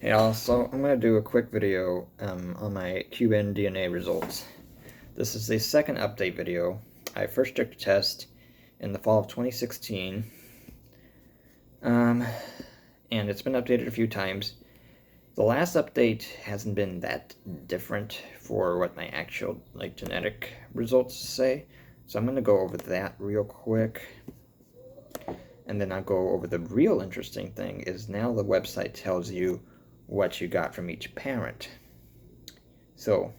Hey, also, I'm going to do a quick video on my Cuban DNA results. This is the second update video. I first took the test in the fall of 2016, and it's been updated a few times. The last update hasn't been that different for what my actual genetic results say, so I'm going to go over that real quick. And then I'll go over the real interesting thing is now the website tells you what you got from each parent. So,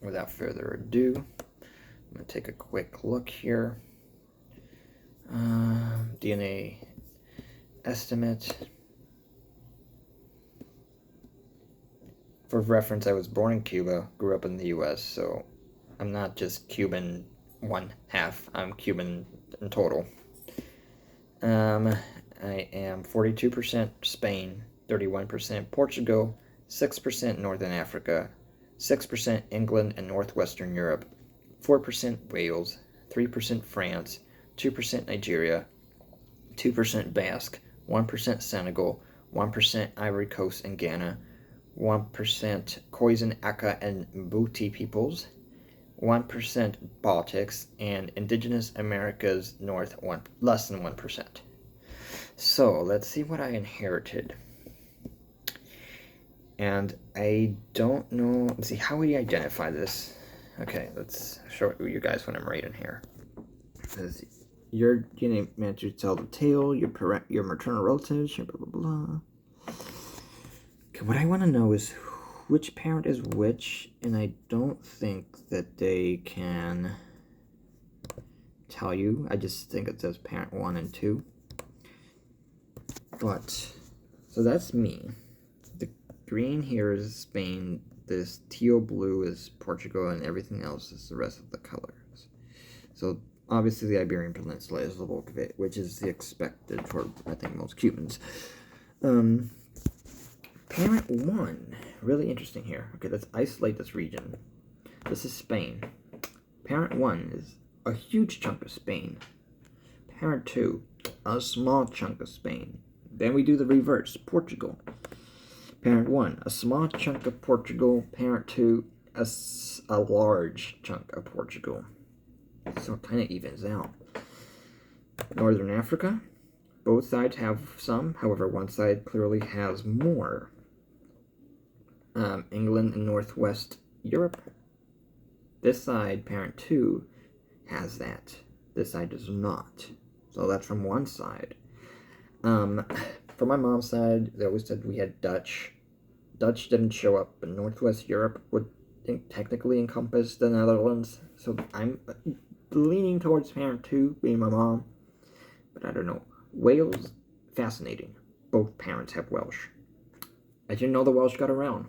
without further ado, I'm going to take a quick look here. DNA estimate. For reference, I was born in Cuba, grew up in the US, so I'm not just Cuban one half, I'm Cuban in total. I am 42% Spain, 31% Portugal, 6% Northern Africa, 6% England and Northwestern Europe, 4% Wales, 3% France, 2% Nigeria, 2% Basque, 1% Senegal, 1% Ivory Coast and Ghana, 1% Khoisan, Aka, and Mbuti peoples, 1% Baltics, and Indigenous Americas North, less than 1%. So, let's see what I inherited. And I don't know, let's see, how we identify this. Okay, let's show you guys what I'm writing here. It says, your DNA matches tell the tale, your maternal relatives, blah, blah, blah. Okay, what I want to know is which parent is which, and I don't think that they can tell you. I just think it says parent 1 and 2. But, so that's me. The green here is Spain, this teal blue is Portugal, and everything else is the rest of the colors. So, obviously the Iberian Peninsula is the bulk of it, which is the expected for, I think, most Cubans. Parent 1, really interesting here. Okay, let's isolate this region. This is Spain. Parent 1 is a huge chunk of Spain. Parent 2, a small chunk of Spain. Then we do the reverse, Portugal. Parent 1, a small chunk of Portugal. Parent 2, a large chunk of Portugal. So it kind of evens out. Northern Africa, both sides have some. However, one side clearly has more. England and Northwest Europe. This side, parent 2, has that. This side does not. So that's from one side. For my mom's side, they always said we had Dutch. Dutch didn't show up, but Northwest Europe would technically encompass the Netherlands. So I'm leaning towards parent 2, being my mom. But I don't know. Wales, fascinating. Both parents have Welsh. I didn't know the Welsh got around.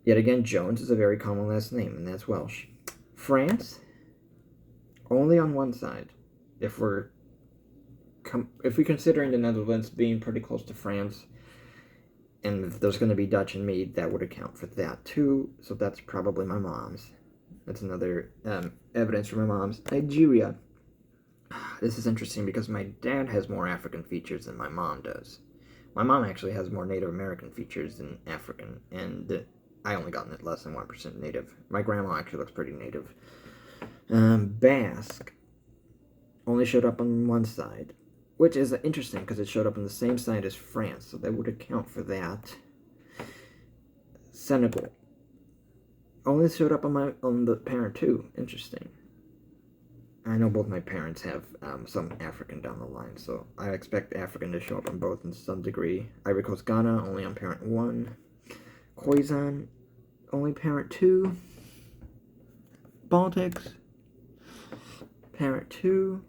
Yet again, Jones is a very common last name, and that's Welsh. France, only on one side. If we're considering the Netherlands being pretty close to France, and if there's going to be Dutch and me, that would account for that too. So that's probably my mom's. That's another evidence for my mom's. Nigeria. This is interesting because my dad has more African features than my mom does. My mom actually has more Native American features than African, and I only got less than 1% Native. My grandma actually looks pretty Native. Basque only showed up on one side, which is interesting because it showed up on the same side as France, so that would account for that. Senegal only showed up on the parent 2. Interesting. I know both my parents have some African down the line, so I expect African to show up on both in some degree. Ivory Coast, Ghana, only on parent 1. Khoisan, only parent 2. Baltics, parent 2.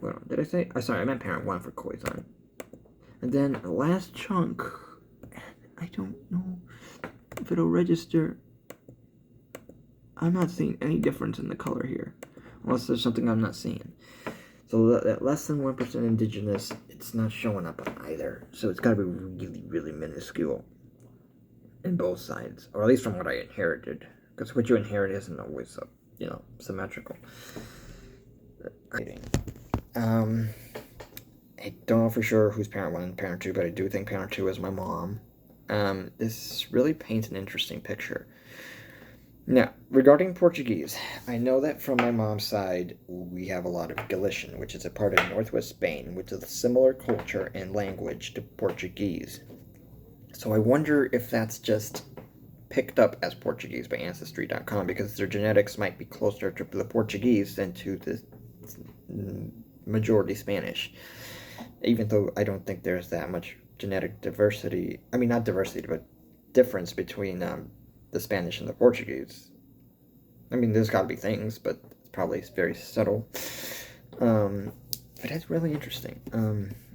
What did I say? Sorry, I meant parent 1 for Khoisan. And then the last chunk, I don't know if it'll register. I'm not seeing any difference in the color here. Unless there's something I'm not seeing. So that less than 1% indigenous, it's not showing up on either. So it's got to be really, really minuscule in both sides. Or at least from what I inherited. Because what you inherit isn't always, symmetrical. I don't know for sure who's parent 1 and parent 2, but I do think parent 2 is my mom. This really paints an interesting picture. Now, regarding Portuguese, I know that from my mom's side, we have a lot of Galician, which is a part of northwest Spain, which is a similar culture and language to Portuguese. So I wonder if that's just picked up as Portuguese by Ancestry.com, because their genetics might be closer to the Portuguese than to the majority Spanish. Even though I don't think there's that much genetic diversity, I mean, not diversity, but difference between the Spanish and the Portuguese. I mean, there's got to be things, but it's probably very subtle. But that's really interesting.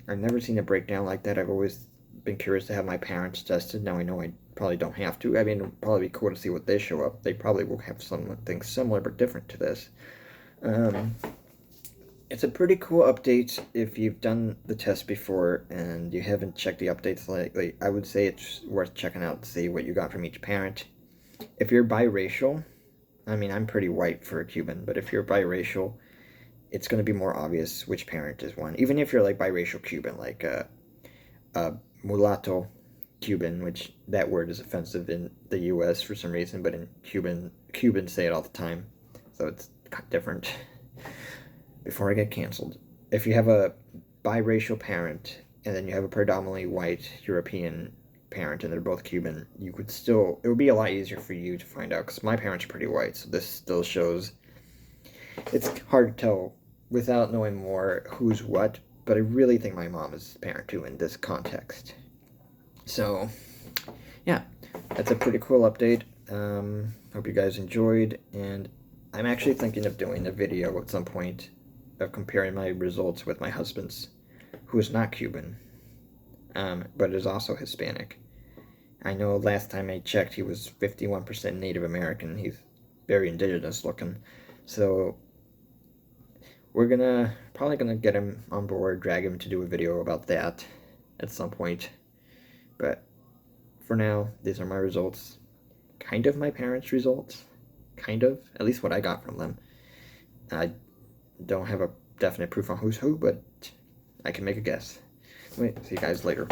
I've never seen a breakdown like that. I've always been curious to have my parents tested. Now I know I probably don't have to. I mean, it'll probably be cool to see what they show up. They probably will have something similar but different to this. It's a pretty cool update. If you've done the test before and you haven't checked the updates lately, I would say it's worth checking out to see what you got from each parent. If you're biracial, I mean, I'm pretty white for a Cuban, but if you're biracial, it's going to be more obvious which parent is one. Even if you're like biracial Cuban, like mulatto Cuban, which that word is offensive in the U.S. for some reason, but in Cubans say it all the time, so it's different. Before I get canceled, if you have a biracial parent and then you have a predominantly white European parent and they're both Cuban, you could still, it would be a lot easier for you to find out, because my parents are pretty white, so this still shows. It's hard to tell without knowing more who's what, but I really think my mom is parent 2 in this context. So yeah, that's a pretty cool update. Hope you guys enjoyed, and I'm actually thinking of doing a video at some point of comparing my results with my husband's, who is not Cuban, but is also Hispanic. I know last time I checked he was 51% Native American. He's very indigenous looking. So we're probably gonna get him on board, drag him to do a video about that at some point. But for now, these are my results. Kind of my parents' results. Kind of. At least what I got from them. I don't have a definite proof on who's who, but I can make a guess. Anyway, see you guys later.